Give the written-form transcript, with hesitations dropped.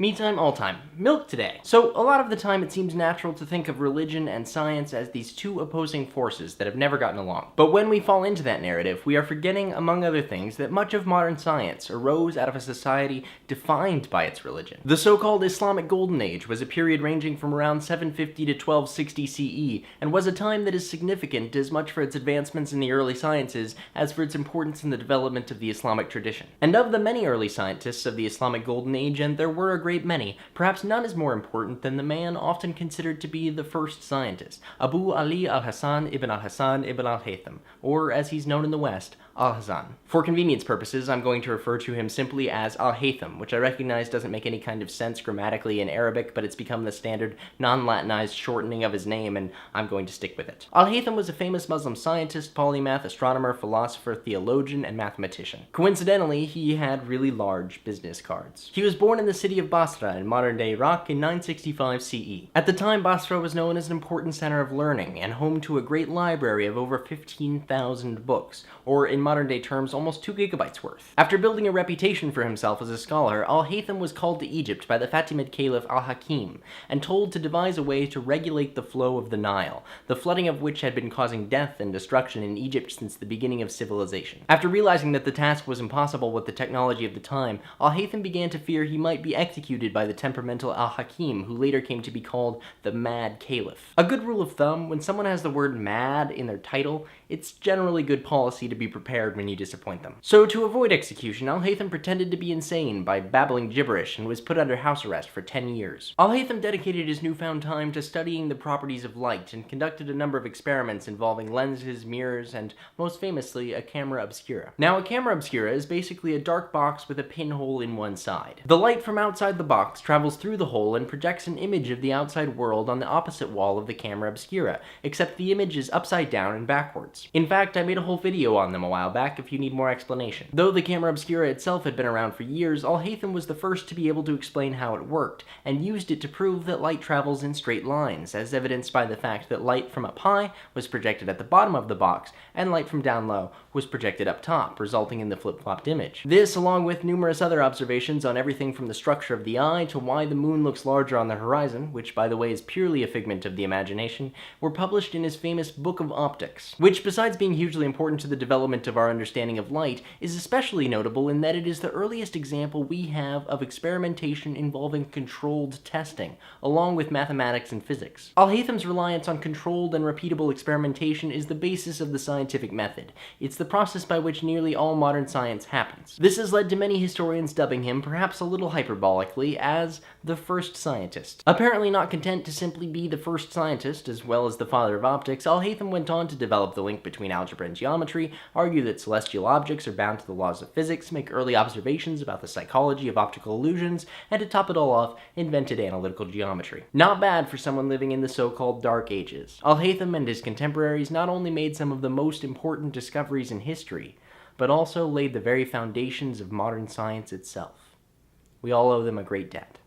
Me time, all time. Milk today. So, a lot of the time it seems natural to think of religion and science as these two opposing forces that have never gotten along. But when we fall into that narrative, we are forgetting, among other things, that much of modern science arose out of a society defined by its religion. The so-called Islamic Golden Age was a period ranging from around 750 to 1260 CE, and was a time that is significant as much for its advancements in the early sciences as for its importance in the development of the Islamic tradition. And of the many early scientists of the Islamic Golden Age, and there were a great many, perhaps none is more important than the man often considered to be the first scientist, Abu Ali Alhazen ibn Al-Haytham, or as he's known in the West, Alhazen. For convenience purposes, I'm going to refer to him simply as Al-Haytham, which I recognize doesn't make any kind of sense grammatically in Arabic, but it's become the standard non-Latinized shortening of his name, and I'm going to stick with it. Al-Haytham was a famous Muslim scientist, polymath, astronomer, philosopher, theologian, and mathematician. Coincidentally, he had really large business cards. He was born in the city of Basra in modern-day Iraq in 965 CE. At the time, Basra was known as an important center of learning and home to a great library of over 15,000 books, or in modern-day terms, almost 2 gigabytes worth. After building a reputation for himself as a scholar, Al-Haytham was called to Egypt by the Fatimid Caliph Al-Hakim and told to devise a way to regulate the flow of the Nile, the flooding of which had been causing death and destruction in Egypt since the beginning of civilization. After realizing that the task was impossible with the technology of the time, Al-Haytham began to fear he might be executed by the temperamental Al-Hakim, who later came to be called the Mad Caliph. A good rule of thumb, when someone has the word mad in their title, it's generally good policy to be prepared when you disappoint them. So to avoid execution, Al-Haytham pretended to be insane by babbling gibberish and was put under house arrest for 10 years. Al-Haytham dedicated his newfound time to studying the properties of light and conducted a number of experiments involving lenses, mirrors, and most famously, a camera obscura. Now, a camera obscura is basically a dark box with a pinhole in one side. The light from outside the box travels through the hole and projects an image of the outside world on the opposite wall of the camera obscura, except the image is upside down and backwards. In fact, I made a whole video on them a while back if you need more explanation. Though the camera obscura itself had been around for years, Al-Haytham was the first to be able to explain how it worked, and used it to prove that light travels in straight lines, as evidenced by the fact that light from up high was projected at the bottom of the box, and light from down low was projected up top, resulting in the flip-flopped image. This, along with numerous other observations on everything from the structure of the eye to why the moon looks larger on the horizon, which by the way is purely a figment of the imagination, were published in his famous Book of Optics, which besides being hugely important to the development of our understanding of light, is especially notable in that it is the earliest example we have of experimentation involving controlled testing, along with mathematics and physics. Al-Haytham's reliance on controlled and repeatable experimentation is the basis of the scientific method. It's the process by which nearly all modern science happens. This has led to many historians dubbing him, perhaps a little hyperbolically, as the first scientist. Apparently not content to simply be the first scientist, as well as the father of optics, Al-Haytham went on to develop the link between algebra and geometry, argue that celestial objects are bound to the laws of physics, make early observations about the psychology of optical illusions, and to top it all off, invented analytical geometry. Not bad for someone living in the so-called Dark Ages. Al-Haytham and his contemporaries not only made some of the most important discoveries in history, but also laid the very foundations of modern science itself. We all owe them a great debt.